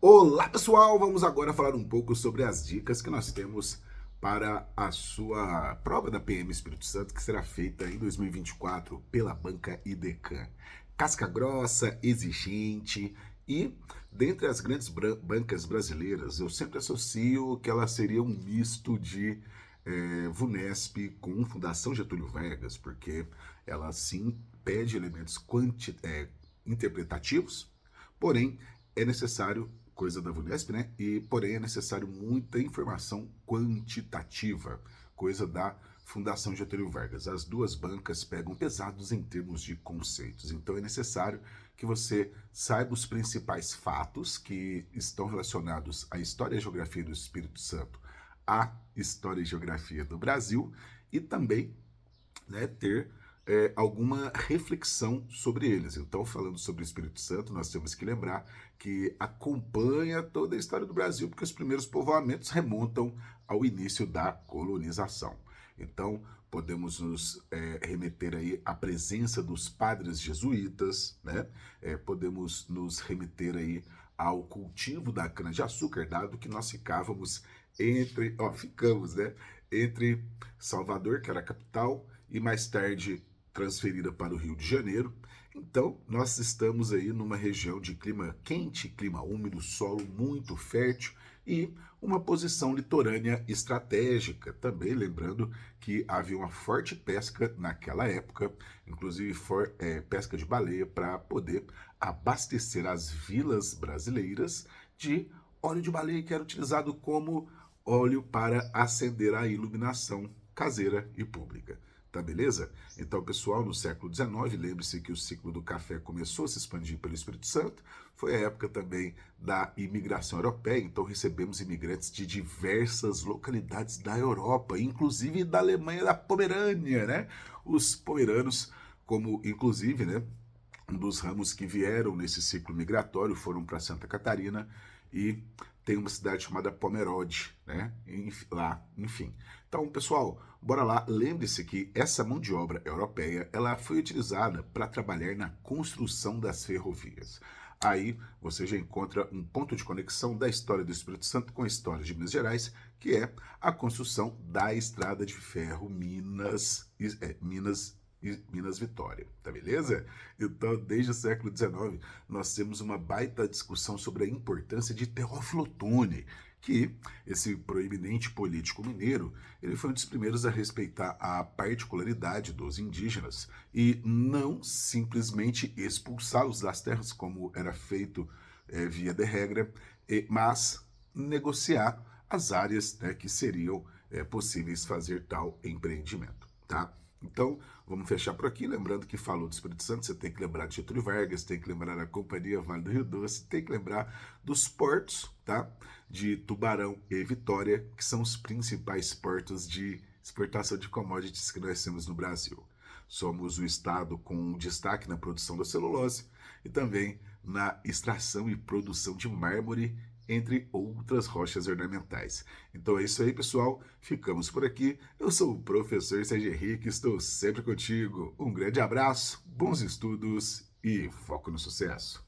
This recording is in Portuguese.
Olá pessoal, vamos agora falar um pouco sobre as dicas que nós temos para a sua prova da PM Espírito Santo, que será feita em 2024 pela banca IDECAN. Casca grossa, exigente e, dentre as grandes bancas brasileiras, eu sempre associo que ela seria um misto de VUNESP com Fundação Getúlio Vargas, porque ela sim pede elementos interpretativos, porém é necessário coisa da VUNESP, né? E porém é necessário muita informação quantitativa, coisa da Fundação Getúlio Vargas. As duas bancas pegam pesados em termos de conceitos, então é necessário que você saiba os principais fatos que estão relacionados à história e geografia do Espírito Santo, à história e geografia do Brasil e também, né, ter alguma reflexão sobre eles. Então, falando sobre o Espírito Santo, nós temos que lembrar que acompanha toda a história do Brasil, porque os primeiros povoamentos remontam ao início da colonização. Então, podemos nos remeter aí à presença dos padres jesuítas, né? Podemos nos remeter aí ao cultivo da cana-de-açúcar, dado que nós ficamos, né? Entre Salvador, que era a capital, e mais tarde transferida para o Rio de Janeiro. Então, nós estamos aí numa região de clima quente, clima úmido, solo muito fértil e uma posição litorânea estratégica. Também lembrando que havia uma forte pesca naquela época, inclusive pesca de baleia, para poder abastecer as vilas brasileiras de óleo de baleia, que era utilizado como óleo para acender a iluminação caseira e pública. Tá beleza? Então, pessoal, no século XIX, lembre-se que o ciclo do café começou a se expandir pelo Espírito Santo. Foi a época também da imigração europeia, então recebemos imigrantes de diversas localidades da Europa, inclusive da Alemanha da Pomerânia, né? Os pomeranos, como inclusive, né, um dos ramos que vieram nesse ciclo migratório foram para Santa Catarina e tem uma cidade chamada Pomerode, né? Lá, enfim. Então, pessoal, bora lá. Lembre-se que essa mão de obra europeia, ela foi utilizada para trabalhar na construção das ferrovias. Aí você já encontra um ponto de conexão da história do Espírito Santo com a história de Minas Gerais, que é a construção da estrada de ferro Minas Vitória, tá beleza? Então, desde o século XIX, nós temos uma baita discussão sobre a importância de Teófilo Otoni, que esse proeminente político mineiro, ele foi um dos primeiros a respeitar a particularidade dos indígenas e não simplesmente expulsá-los das terras, como era feito via de regra, mas negociar as áreas, né, que seriam possíveis fazer tal empreendimento, tá? Então, vamos fechar por aqui, lembrando que falou do Espírito Santo, você tem que lembrar de Getúlio Vargas, tem que lembrar da Companhia Vale do Rio Doce, tem que lembrar dos portos, tá? De Tubarão e Vitória, que são os principais portos de exportação de commodities que nós temos no Brasil. Somos o estado com destaque na produção da celulose e também na extração e produção de mármore, entre outras rochas ornamentais. Então é isso aí, pessoal. Ficamos por aqui. Eu sou o professor Sérgio Henrique, estou sempre contigo. Um grande abraço, bons estudos e foco no sucesso.